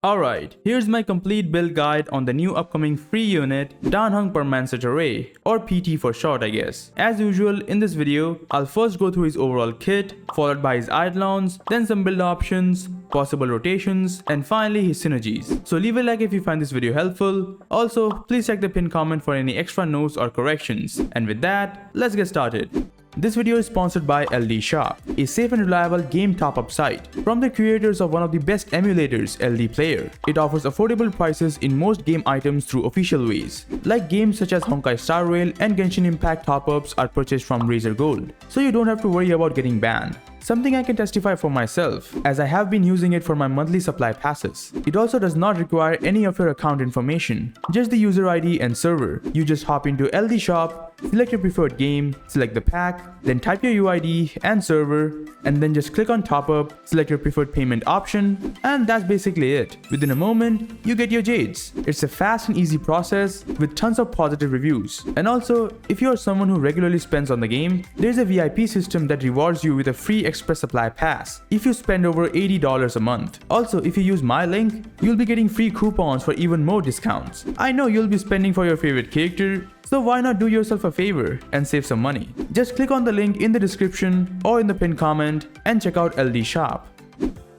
Alright, here's my complete build guide on the new upcoming free unit, Heng Permansor Terrae, or PT for short I guess. As usual, in this video, I'll first go through his overall kit, followed by his Eidolons, then some build options, possible rotations, and finally his synergies. So leave a like if you find this video helpful. Also, please check the pinned comment for any extra notes or corrections. And with that, let's get started. This video is sponsored by LD Shop, a safe and reliable game top-up site. From the creators of one of the best emulators, LD Player, it offers affordable prices in most game items through official ways. Like games such as Honkai Star Rail and Genshin Impact top-ups are purchased from Razer Gold, so you don't have to worry about getting banned. Something I can testify for myself, as I have been using it for my monthly supply passes. It also does not require any of your account information, just the user ID and server. You just hop into LD Shop, select your preferred game, select the pack, then type your UID and server, and then just click on top up, select your preferred payment option, and that's basically it. Within a moment, you get your jades. It's a fast and easy process with tons of positive reviews. And also, if you are someone who regularly spends on the game, there's a VIP system that rewards you with a free express supply pass if you spend over $80 a month. Also, if you use my link, you'll be getting free coupons for even more discounts. I know you'll be spending for your favorite character, so why not do yourself a favor and save some money? Just click on the link in the description or in the pinned comment and check out LD Shop.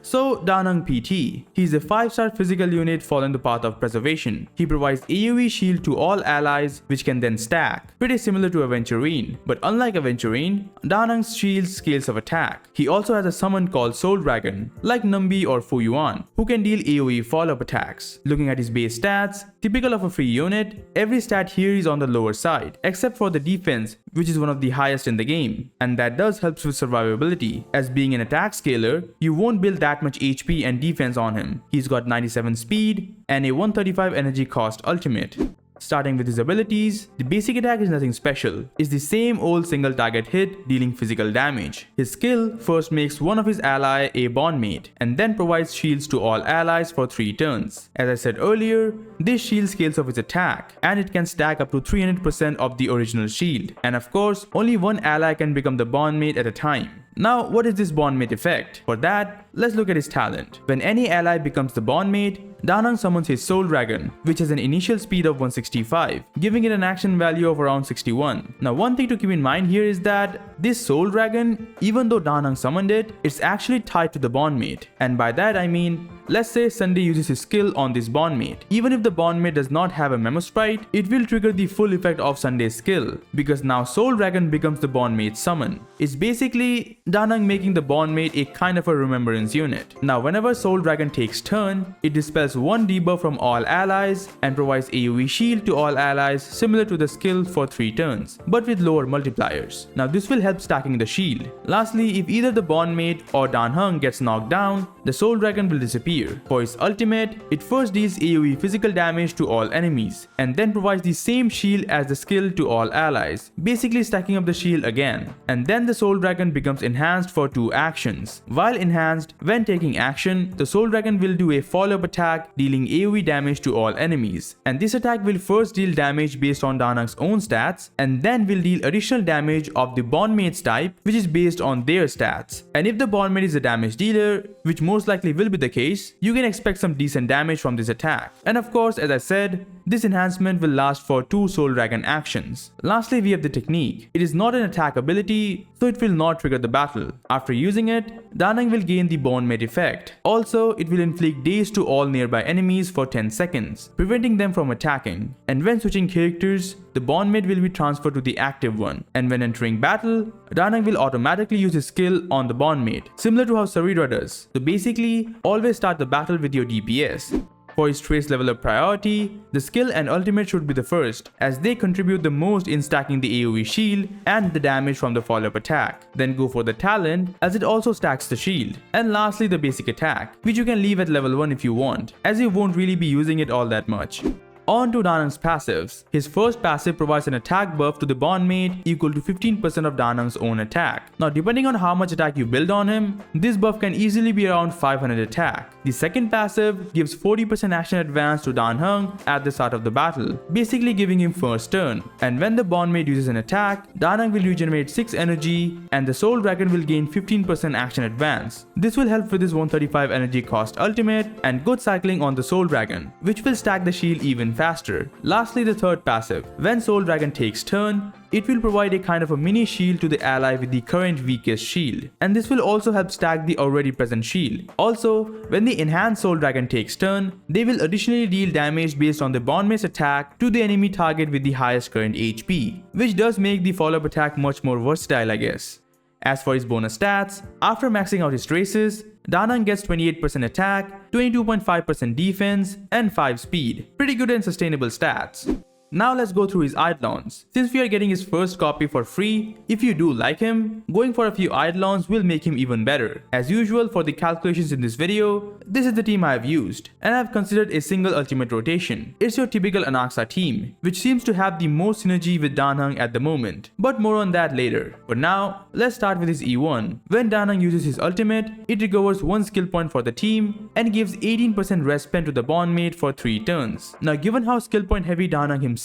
So, Heng PT. He's a 5-star physical unit following the path of preservation. He provides AoE shield to all allies, which can then stack, pretty similar to Aventurine. But unlike Aventurine, Heng's shield scales of attack. He also has a summon called Soul Dragon, like Numbi or Fuyuan, who can deal AoE follow-up attacks. Looking at his base stats, typical of a free unit, every stat here is on the lower side, except for the defense, which is one of the highest in the game. And that does help with survivability, as being an attack scaler, you won't build that much HP and defense on him. He's got 97 speed and a 135 energy cost ultimate. Starting with his abilities, the basic attack is nothing special. It's the same old single target hit dealing physical damage. His skill first makes one of his ally a bondmate and then provides shields to all allies for 3 turns. As I said earlier, this shield scales of his attack and it can stack up to 300% of the original shield. And of course, only one ally can become the bondmate at a time. Now, what is this bondmate effect? For that, let's look at his talent. When any ally becomes the bondmate, Heng summons his Soul Dragon, which has an initial speed of 165, giving it an action value of around 61. Now, one thing to keep in mind here is that this Soul Dragon, even though Heng summoned it, it's actually tied to the bondmate. And by that I mean, let's say Sunday uses his skill on this bondmate. Even if the bondmate does not have a memo sprite, it will trigger the full effect of Sunday's skill, because now Soul Dragon becomes the bondmate's summon. It's basically Heng making the bondmate a kind of a remembrance unit. Now, whenever Soul Dragon takes turn, it dispels one debuff from all allies and provides AoE shield to all allies similar to the skill for 3 turns, but with lower multipliers. Now, this will help stacking the shield. Lastly, if either the bondmate or Heng gets knocked down, the Soul Dragon will disappear. For his ultimate, it first deals AoE physical damage to all enemies, and then provides the same shield as the skill to all allies, basically stacking up the shield again. And then the Soul Dragon becomes enhanced for 2 actions. While enhanced, when taking action, the Soul Dragon will do a follow-up attack dealing AoE damage to all enemies. And this attack will first deal damage based on Heng's own stats, and then will deal additional damage of the bondmate's type, which is based on their stats. And if the bondmate is a damage dealer, which most likely will be the case, you can expect some decent damage from this attack. And of course, as I said, this enhancement will last for 2 Soul Dragon actions. Lastly, we have the technique. It is not an attack ability, so it will not trigger the battle. After using it, Heng will gain the bondmate effect. Also, it will inflict daze to all nearby enemies for 10 seconds, preventing them from attacking. And when switching characters, the bondmate will be transferred to the active one. And when entering battle, Heng will automatically use his skill on the bondmate, similar to how Saridra does. So basically, always start the battle with your DPS. For his trace level of priority, the skill and ultimate should be the first, as they contribute the most in stacking the AoE shield and the damage from the follow-up attack. Then go for the talent, as it also stacks the shield. And lastly, the basic attack, which you can leave at level 1 if you want, as you won't really be using it all that much. On to Da Nang's passives. His first passive provides an attack buff to the bondmate equal to 15% of Da Nang's own attack. Now depending on how much attack you build on him, this buff can easily be around 500 attack. The second passive gives 40% action advance to Da Nang at the start of the battle, basically giving him first turn. And when the bondmate uses an attack, Da Nang will regenerate 6 energy and the Soul Dragon will gain 15% action advance. This will help with his 135 energy cost ultimate and good cycling on the Soul Dragon, which will stack the shield even faster. Lastly, the third passive. When Soul Dragon takes turn, it will provide a kind of a mini shield to the ally with the current weakest shield, and this will also help stack the already present shield. Also, when the enhanced Soul Dragon takes turn, they will additionally deal damage based on the bondmate's attack to the enemy target with the highest current HP, which does make the follow-up attack much more versatile, I guess. As for his bonus stats, after maxing out his traces, Da Nang gets 28% attack, 22.5% defense, and 5 speed. Pretty good and sustainable stats. Now let's go through his Eidolons. Since we are getting his first copy for free, if you do like him, going for a few Eidolons will make him even better. As usual for the calculations in this video, this is the team I have used, and I have considered a single ultimate rotation. It's your typical Anaxa team, which seems to have the most synergy with Da Nang at the moment, but more on that later. But now, let's start with his E1. When Da Nang uses his ultimate, it recovers 1 skill point for the team and gives 18% rest spent to the bondmate for 3 turns. Now given how skill point heavy Da Nang himself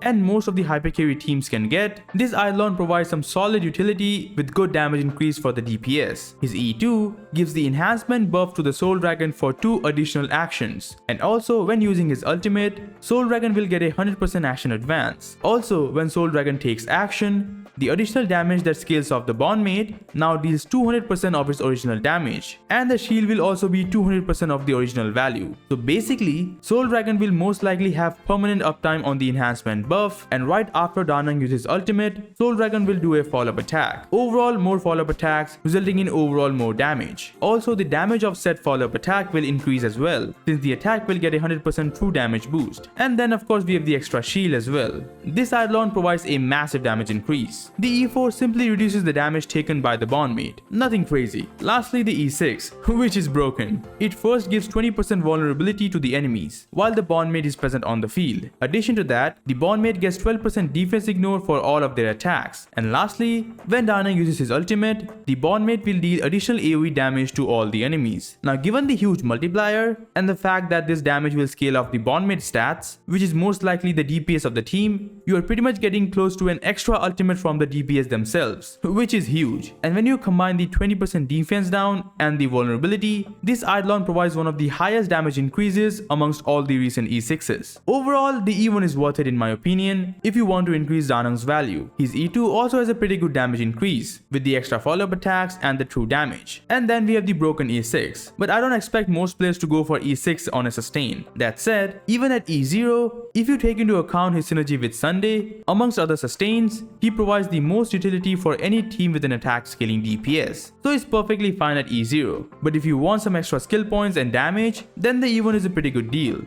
and most of the hypercarry teams can get, this Eidolon provides some solid utility with good damage increase for the DPS. His E2 gives the enhancement buff to the Soul Dragon for 2 additional actions, and also when using his ultimate, Soul Dragon will get a 100% action advance. Also, when Soul Dragon takes action, the additional damage that scales off the bondmate now deals 200% of its original damage, and the shield will also be 200% of the original value. So basically, Soul Dragon will most likely have permanent uptime on the enhancement buff, and right after Da Nang uses ultimate, Soul Dragon will do a follow-up attack. Overall, more follow-up attacks resulting in overall more damage. Also, the damage of said follow-up attack will increase as well, since the attack will get a 100% true damage boost. And then of course we have the extra shield as well. This Eidolon provides a massive damage increase. The E4 simply reduces the damage taken by the bondmate. Nothing crazy. Lastly, the E6, which is broken. It first gives 20% vulnerability to the enemies, while the bondmate is present on the field. Addition to that, the bondmate gets 12% defense ignore for all of their attacks. And lastly, when Da Nang uses his ultimate, the bondmate will deal additional AoE damage to all the enemies. Now given the huge multiplier and the fact that this damage will scale off the bondmate stats, which is most likely the DPS of the team, you are pretty much getting close to an extra ultimate from the DPS themselves, which is huge. And when you combine the 20% defense down and the vulnerability, this Eidolon provides one of the highest damage increases amongst all the recent E6s. Overall, the E1 is worth it in my opinion if you want to increase Da Nang's value. His E2 also has a pretty good damage increase with the extra follow-up attacks and the true damage. And then we have the broken E6, but I don't expect most players to go for E6 on a sustain. That said, even at E0, if you take into account his synergy with Sunday, amongst other sustains, he provides the most utility for any team with an attack scaling DPS, so it's perfectly fine at E0. But if you want some extra skill points and damage, then the E1 is a pretty good deal.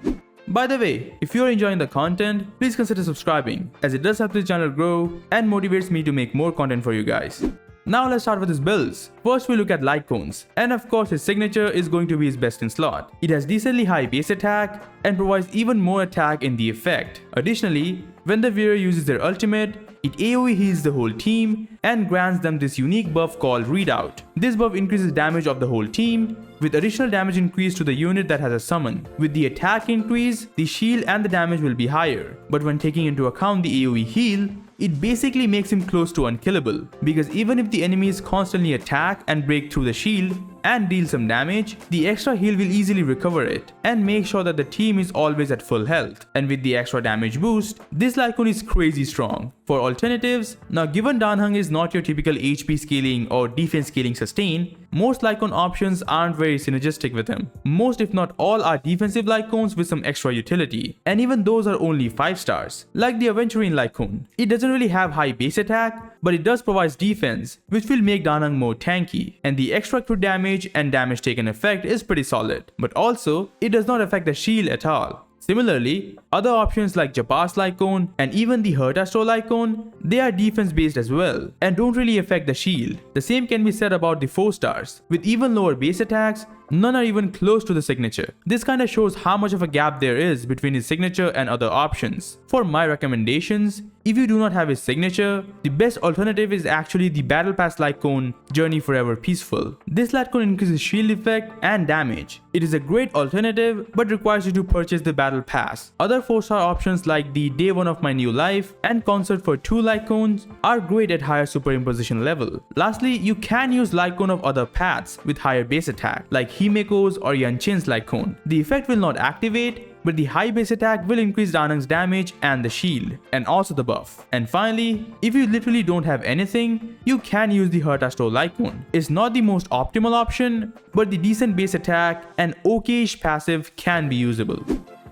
By the way, if you're enjoying the content, please consider subscribing, as it does help this channel grow and motivates me to make more content for you guys. Now let's start with his builds. First we look at Lightcones, and of course his signature is going to be his best in slot. It has decently high base attack and provides even more attack in the effect. Additionally, when the viewer uses their ultimate, it AoE heals the whole team and grants them this unique buff called Readout. This buff increases damage of the whole team, with additional damage increase to the unit that has a summon. With the attack increase, the shield and the damage will be higher, but when taking into account the AoE heal, it basically makes him close to unkillable, because even if the enemies constantly attack and break through the shield and deal some damage, the extra heal will easily recover it and make sure that the team is always at full health. And with the extra damage boost, this Lightcone is crazy strong. For alternatives, now given Da Nang is not your typical HP scaling or defense scaling sustain, most Lightcone options aren't very synergistic with him. Most if not all are defensive Lightcones with some extra utility, and even those are only 5 stars. Like the Aventurine Lightcone, it doesn't really have high base attack, but it does provide defense, which will make Da Nang more tanky, and the extra crit damage and damage taken effect is pretty solid, but also it does not affect the shield at all. Similarly, other options like Japar's Lightcone and even the Hertastro Lightcone, they are defense based as well and don't really affect the shield. The same can be said about the 4 stars. With even lower base attacks, None are even close to the signature. This kinda shows how much of a gap there is between his signature and other options. For my recommendations, if you do not have his signature, the best alternative is actually the Battle Pass Lightcone Journey Forever Peaceful. This Lightcone increases shield effect and damage. It is a great alternative but requires you to purchase the Battle Pass. Other 4-star options like the Day 1 of My New Life and Concert for 2 Lightcones are great at higher superimposition level. Lastly, you can use Lightcone of other paths with higher base attack like Himeko's or Yanchin's Lightcone. The effect will not activate, but the high base attack will increase Danang's damage and the shield, and also the buff. And finally, if you literally don't have anything, you can use the Hertasto Lightcone. It's not the most optimal option, but the decent base attack and okayish passive can be usable.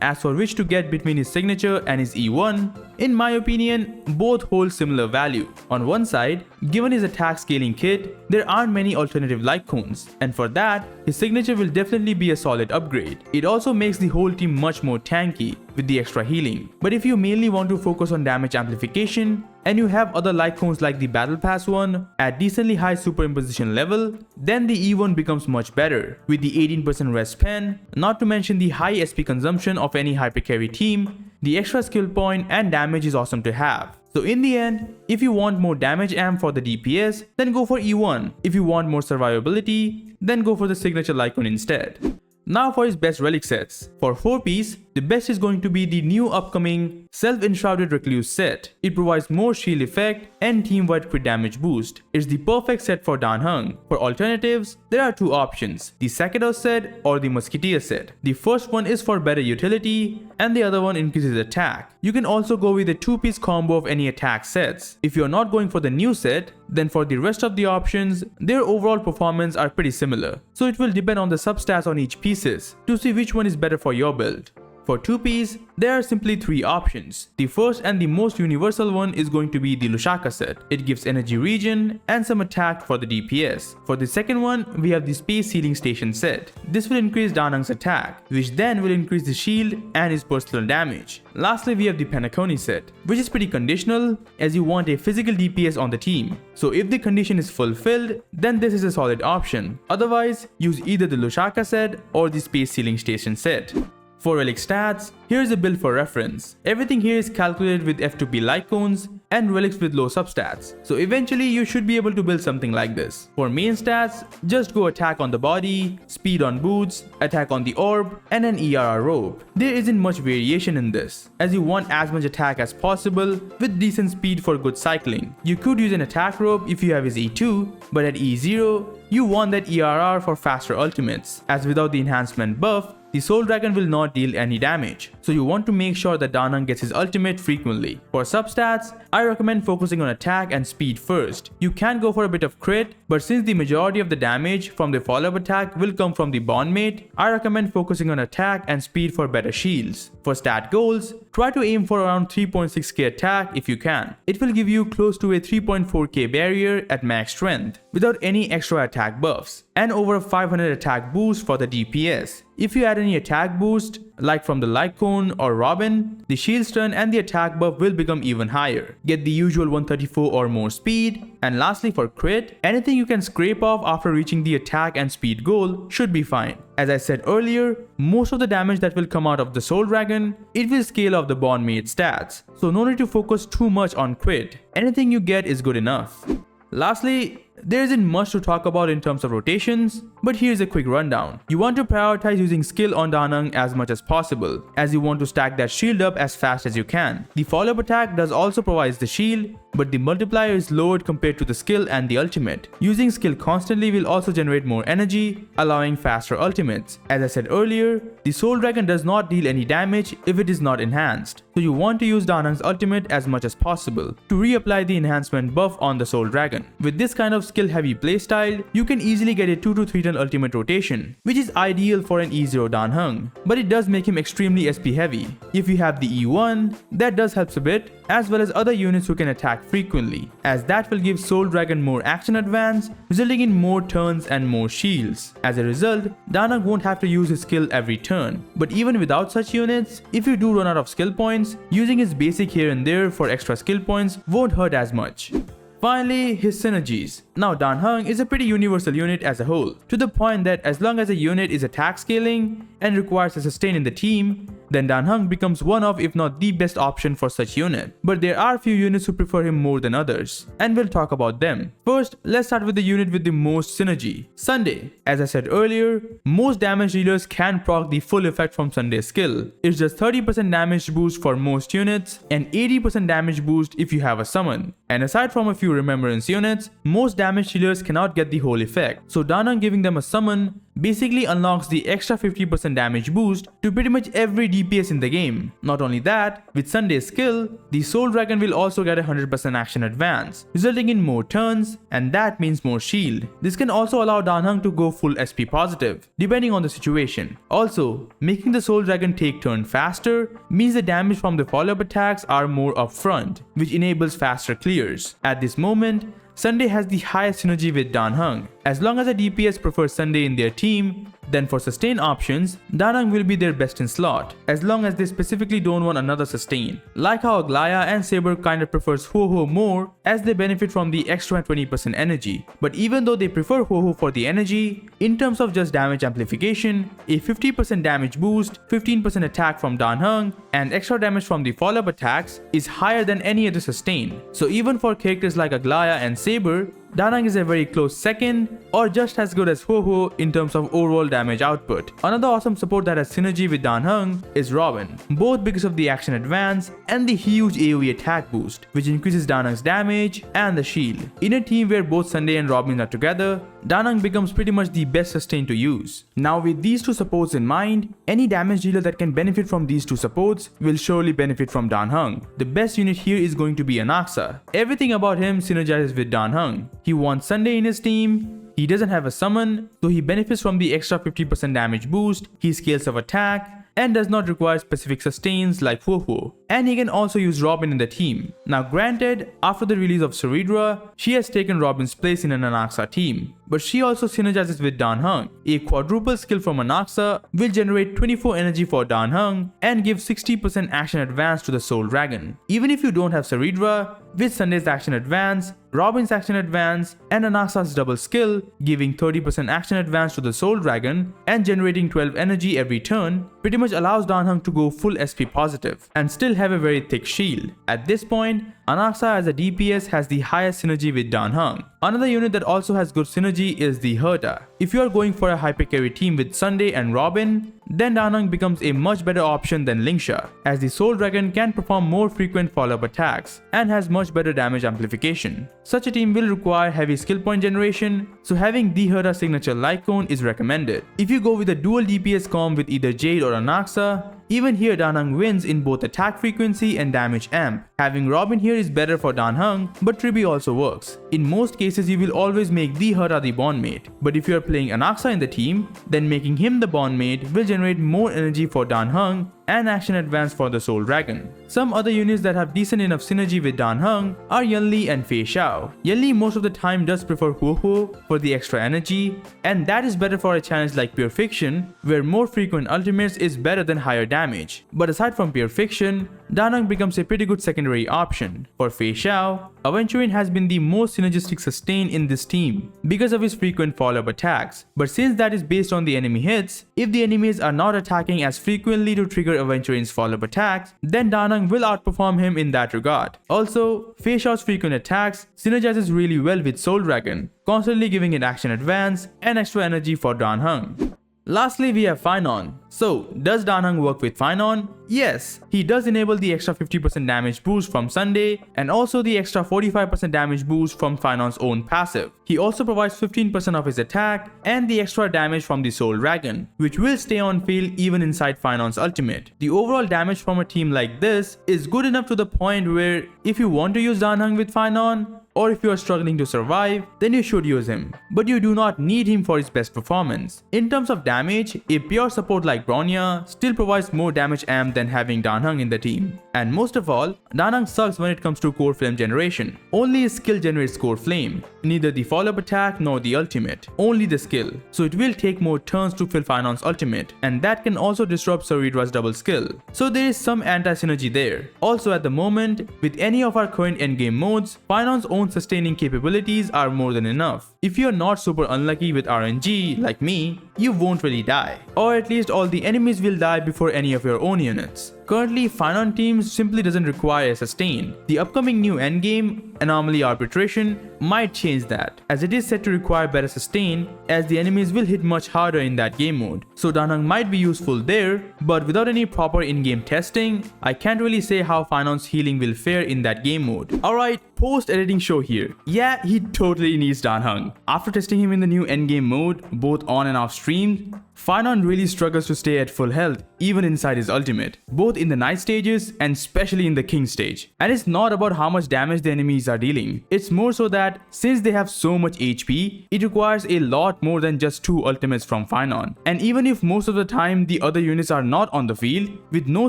As for which to get between his signature and his E1, in my opinion, both hold similar value. On one side, given his attack scaling kit, there aren't many alternative Lightcones, and for that, his signature will definitely be a solid upgrade. It also makes the whole team much more tanky with the extra healing. But if you mainly want to focus on damage amplification, and you have other Lightcones like the Battle Pass one at decently high superimposition level, then the E1 becomes much better with the 18% rest pen, not to mention the high SP consumption of any hyper carry team. The extra skill point and damage is awesome to have. So in the end, if you want more damage amp for the DPS, then go for E1. If you want more survivability, then go for the signature Lightcone instead. Now for his best relic sets. For 4-piece, the best is going to be the new upcoming Self-Enshrouded Recluse set. It provides more shield effect and team-wide crit damage boost. It's the perfect set for Dan Heng. For alternatives, there are 2 options, the Sakedos set or the Musketeer set. The first one is for better utility and the other one increases attack. You can also go with a 2-piece combo of any attack sets. If you're not going for the new set, then for the rest of the options, their overall performance are pretty similar. So it will depend on the substats on each pieces to see which one is better for your build. For 2-piece, there are simply 3 options. The first and the most universal one is going to be the Lushaka set. It gives energy regen and some attack for the DPS. For the second one, we have the Space Sealing Station set. This will increase Danang's attack, which then will increase the shield and his personal damage. Lastly, we have the Penacony set, which is pretty conditional as you want a physical DPS on the team. So if the condition is fulfilled, then this is a solid option. Otherwise, use either the Lushaka set or the Space Sealing Station set. For Relic Stats, here's a build for reference. Everything here is calculated with F2P Lightcones and relics with low substats. So eventually you should be able to build something like this. For main stats, just go attack on the body, speed on boots, attack on the orb, and an ERR robe. There isn't much variation in this, as you want as much attack as possible with decent speed for good cycling. You could use an attack robe if you have his E2, but at E0, you want that ERR for faster ultimates, as without the enhancement buff, the Soul Dragon will not deal any damage, so you want to make sure that Danang gets his ultimate frequently. For substats, I recommend focusing on attack and speed first. You can go for a bit of crit, but since the majority of the damage from the follow-up attack will come from the bondmate, I recommend focusing on attack and speed for better shields. For stat goals, try to aim for around 3.6k attack if you can. It will give you close to a 3.4k barrier at max strength without any extra attack buffs, and over a 500 attack boost for the DPS. If you add any attack boost, like from the Lightcone or Robin, the shield stun and the attack buff will become even higher. Get the usual 134 or more speed. And lastly, for crit, anything you can scrape off after reaching the attack and speed goal should be fine. As I said earlier, most of the damage that will come out of the Soul Dragon, it will scale off the bondmate stats, so no need to focus too much on crit. Anything you get is good enough. Lastly, there isn't much to talk about in terms of rotations, but here's a quick rundown. You want to prioritize using skill on Danang as much as possible, as you want to stack that shield up as fast as you can. The follow-up attack does also provide the shield, but the multiplier is lowered compared to the skill and the ultimate. Using skill constantly will also generate more energy, allowing faster ultimates. As I said earlier, the Soul Dragon does not deal any damage if it is not enhanced, so you want to use Danang's ultimate as much as possible to reapply the enhancement buff on the Soul Dragon. With this kind of skill heavy playstyle, you can easily get a 2 to 3 turn ultimate rotation, which is ideal for an E0 Dan Heng, but it does make him extremely SP heavy. If you have the E1, that does helps a bit, as well as other units who can attack frequently, as that will give Soul Dragon more action advance, resulting in more turns and more shields. As a result, Danang won't have to use his skill every turn, but even without such units, if you do run out of skill points, using his basic here and there for extra skill points won't hurt as much. Finally, his synergies. Now Dan Heng is a pretty universal unit as a whole, to the point that as long as a unit is attack scaling and requires a sustain in the team, then Dan Heng becomes one of, if not the best option for such unit. But there are few units who prefer him more than others, and we'll talk about them. First, let's start with the unit with the most synergy, Sunday. As I said earlier, most damage dealers can proc the full effect from Sunday's skill. It's just 30% damage boost for most units and 80% damage boost if you have a summon. And aside from a few remembrance units, most damage dealers cannot get the whole effect. So Dan Heng giving them a summon basically unlocks the extra 50% damage boost to pretty much every DPS in the game. Not only that, with Sunday's skill, the Soul Dragon will also get a 100% action advance, resulting in more turns, and that means more shield. This can also allow Dan Heng to go full SP positive, depending on the situation. Also, making the Soul Dragon take turn faster means the damage from the follow-up attacks are more upfront, which enables faster clears. At this moment, Sunday has the highest synergy with Dan Heng. As long as a DPS prefers Sunday in their team, then for sustain options, Dan Heng will be their best in slot, as long as they specifically don't want another sustain. Like how Aglaya and Saber kinda prefers Ho-Ho more, as they benefit from the extra 20% energy. But even though they prefer Ho-Ho for the energy, in terms of just damage amplification, a 50% damage boost, 15% attack from Dan Heng, and extra damage from the follow-up attacks is higher than any other sustain. So even for characters like Aglaya and Saber, Dan Heng is a very close second, or just as good as Ho-Ho in terms of overall damage output. Another awesome support that has synergy with Dan Heng is Robin, both because of the action advance and the huge AoE attack boost, which increases Dan Heng's damage and the shield. In a team where both Sunday and Robin are together, Dan Heng becomes pretty much the best sustain to use. Now with these two supports in mind, any damage dealer that can benefit from these two supports will surely benefit from Dan Heng. The best unit here is going to be Anaxa. Everything about him synergizes with Dan Heng. He wants Sunday in his team, he doesn't have a summon, so he benefits from the extra 50% damage boost, he scales of attack, and does not require specific sustains like Ho-Ho. And he can also use Robin in the team. Now granted, after the release of Ceridra, she has taken Robin's place in an Anaxa team, but she also synergizes with Dan Heng. A quadruple skill from Anaxa will generate 24 energy for Dan Heng and give 60% action advance to the Soul Dragon. Even if you don't have Ceridra, with Sunday's action advance, Robin's action advance, and Anaxa's double skill, giving 30% action advance to the Soul Dragon and generating 12 energy every turn, pretty much allows Dan Heng to go full SP positive and still have a very thick shield. At this point, Anaxa as a DPS has the highest synergy with Dan Heng. Another unit that also has good synergy is the Herta. If you are going for a hyper carry team with Sunday and Robin, then Dan Heng becomes a much better option than Lingsha, as the Soul Dragon can perform more frequent follow-up attacks and has much better damage amplification. Such a team will require heavy skill point generation, so having the Herta signature Lightcone is recommended. If you go with a dual DPS comp with either Jade or Anaxa, even here Dan Heng wins in both attack frequency and damage amp. Having Robin here is better for Dan Heng, but Tribi also works. In most cases you will always make the Herta the bondmate, but if you are playing Anaxa in the team, then making him the bondmate will generate more energy for Dan Heng and action advance for the Soul Dragon. Some other units that have decent enough synergy with Dan Heng are Yanli and Fei Xiao. Yanli most of the time does prefer Ho-Ho for the extra energy, and that is better for a challenge like Pure Fiction, where more frequent ultimates is better than higher damage. But aside from Pure Fiction, Dan Heng becomes a pretty good secondary option. For Fei Xiao, Aventurine has been the most synergistic sustain in this team because of his frequent follow-up attacks, but since that is based on the enemy hits, if the enemies are not attacking as frequently to trigger Aventurine's follow-up attacks, then Dan Heng will outperform him in that regard. Also, Fei Xiao's frequent attacks synergizes really well with Soul Dragon, constantly giving it action advance and extra energy for Dan Heng. Lastly, we have Phainon. So, does Dan Heng work with Phainon? Yes, he does enable the extra 50% damage boost from Sunday and also the extra 45% damage boost from Phainon's own passive. He also provides 15% of his attack and the extra damage from the Soul Dragon, which will stay on field even inside Phainon's ultimate. The overall damage from a team like this is good enough to the point where if you want to use Dan Heng with Phainon, or if you are struggling to survive, then you should use him. But you do not need him for his best performance. In terms of damage, a pure support like Bronya still provides more damage amp than having Dan Heng in the team. And most of all, Dan Heng sucks when it comes to core flame generation. Only his skill generates core flame, neither the follow-up attack nor the ultimate, only the skill. So it will take more turns to fill Phainon's ultimate, and that can also disrupt Ceridra's double skill. So there is some anti-synergy there. Also at the moment, with any of our current endgame modes, Phainon's own own sustaining capabilities are more than enough. If you're not super unlucky with RNG, like me, you won't really die. Or at least all the enemies will die before any of your own units. Currently, Phainon Teams simply doesn't require a sustain. The upcoming new endgame, Anomaly Arbitration, might change that, as it is said to require better sustain, as the enemies will hit much harder in that game mode. So Danheng might be useful there, but without any proper in-game testing, I can't really say how Phainon's healing will fare in that game mode. Alright, post-editing show here. Yeah, he totally needs Danheng. After testing him in the new endgame mode, both on and off stream, Phainon really struggles to stay at full health, even inside his ultimate, both in the night stages and especially in the king stage. And it's not about how much damage the enemies are dealing, it's more so that since they have so much HP, it requires a lot more than just 2 ultimates from Phainon. And even if most of the time the other units are not on the field, with no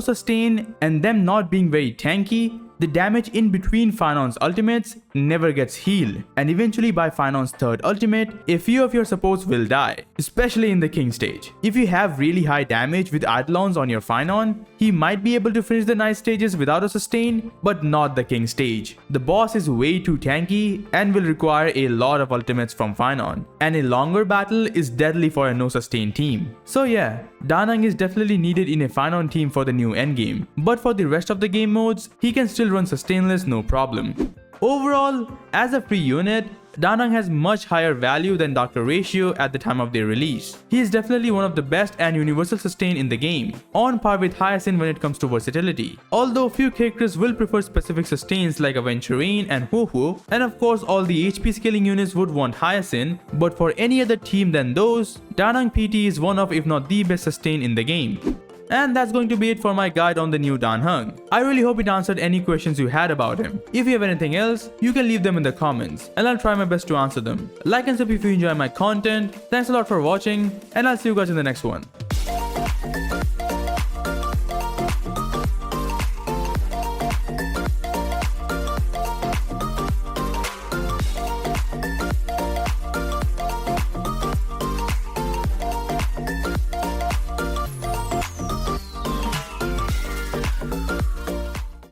sustain and them not being very tanky, the damage in between Phainon's ultimates never gets healed, and eventually by Phainon's third ultimate, a few of your supports will die, especially in the king stage. If you have really high damage with Eidolons on your Phainon, he might be able to finish the night stages without a sustain, but not the king stage. The boss is way too tanky and will require a lot of ultimates from Phainon, and a longer battle is deadly for a no sustain team. So yeah, Danheng is definitely needed in a Phainon team for the new endgame, but for the rest of the game modes, he can still run sustainless no problem. Overall, as a free unit, Danheng has much higher value than Dr. Ratio at the time of their release. He is definitely one of the best and universal sustain in the game, on par with Hyacinth when it comes to versatility. Although few characters will prefer specific sustains like Aventurine and Ho-Ho, and of course all the HP scaling units would want Hyacinth, but for any other team than those, Danheng PT is one of if not the best sustain in the game. And that's going to be it for my guide on the new Danheng. I really hope it answered any questions you had about him. If you have anything else, you can leave them in the comments, and I'll try my best to answer them. Like and sub if you enjoy my content. Thanks a lot for watching, and I'll see you guys in the next one.